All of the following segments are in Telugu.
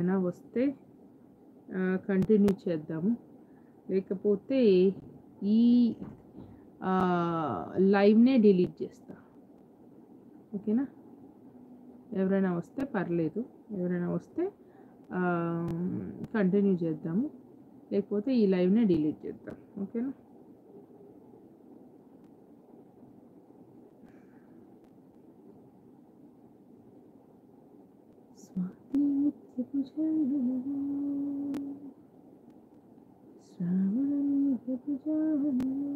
అయినా వస్తే కంటిన్యూ చేద్దాము. లేకపోతే ఈ లైవ్‌నే డిలీట్ చేస్తా. ఓకేనా? ఎవరైనా వస్తే పర్లేదు. ఎవరైనా వస్తే కంటిన్యూ చేద్దాము. లేకపోతే ఈ లైవ్‌నే డిలీట్ చేద్దాం. ఓకేనా? స్వాతి ముత్యపు జల్లులలో శ్రావణ మేఘపు జాడలలో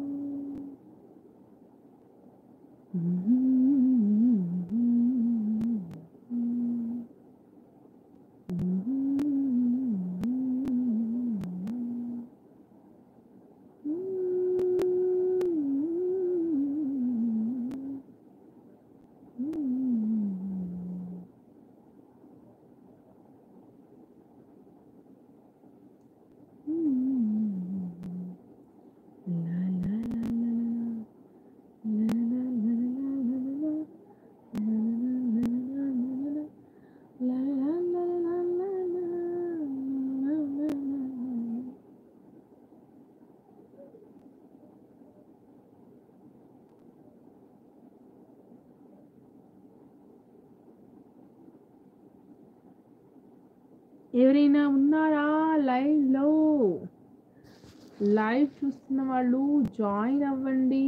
ఎవరైనా ఉన్నారా లైవ్‌లో? లైవ్ చూస్తున్న వాళ్ళు జాయిన్ అవ్వండి.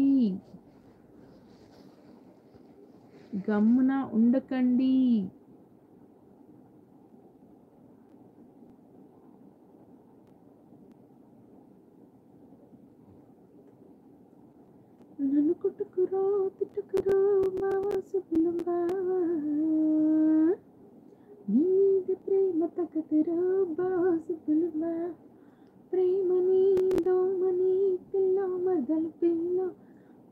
గమ్మున ఉండకండి. నన్ను కొట్టుకురో తిట్టుకురో మావా సుబ్బులం బావా, నీది ప్రేమ తగ్గదురో బావా సుబ్బులం బావా, ప్రేమని దోమని పిల్ల మరదలు పిల్ల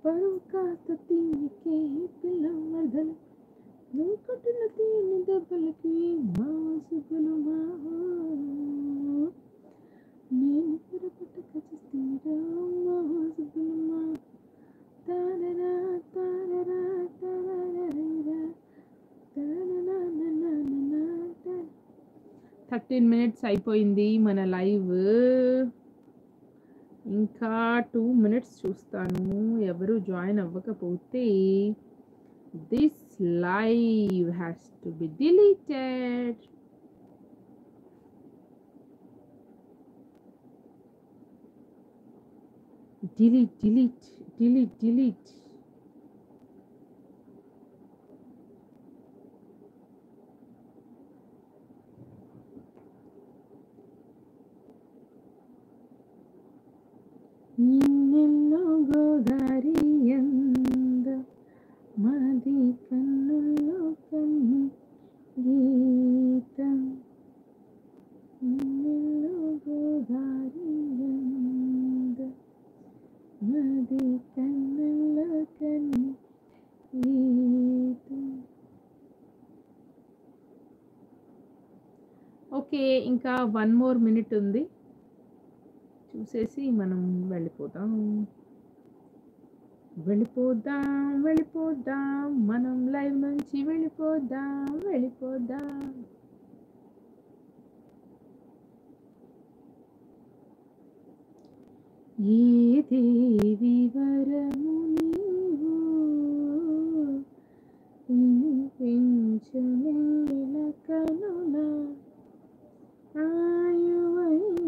పరువు కాస్త తీనికే పిల్ల మరదలు, నువ్వు కొట్టిన తీని దెబ్బలకి మావా సుబ్బులు మావా, నేను పొరపట్టక చేస్తేరా మావా సుబ్బులు మావా. 13 minutes అయిపోయింది మన లైవ్. ఇంకా 2 minutes చూస్తాను. ఎవరు జాయిన్ అవ్వకపోతే this live has to be deleted. delete. నిన్నెల్లో గోదారి ఎంద మాది కన్నుల్లో కన్ని గీతం, నిన్నెల్లో గోదారి ఎంద మాది కన్నుల్లో కన్ని గీతం. ఓకే, ఇంకా 1 more minute ఉంది. చూసేసి మనం వెళ్ళిపోదాం మనం లైవ్ నుంచి వెళ్ళిపోదాం. ఏ దేవి వరము నీవు పెంచనేల కనుల ఆయువైందిరా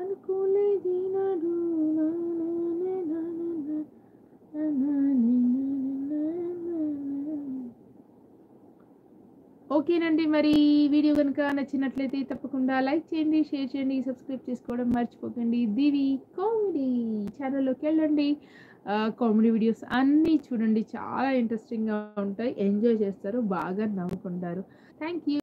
అనుకోలేదు నాడు. ఓకేనండి, మరి వీడియో కనుక నచ్చినట్లయితే తప్పకుండా లైక్ చేయండి, షేర్ చేయండి, సబ్స్క్రైబ్ చేసుకోవడం మర్చిపోకండి. దివి కామెడీ ఛానల్లోకి వెళ్ళండి. కామెడీ వీడియోస్ అన్నీ చూడండి, చాలా ఇంట్రెస్టింగ్గా ఉంటాయి, ఎంజాయ్ చేస్తారు, బాగా నవ్వుకుంటారు. Thank you.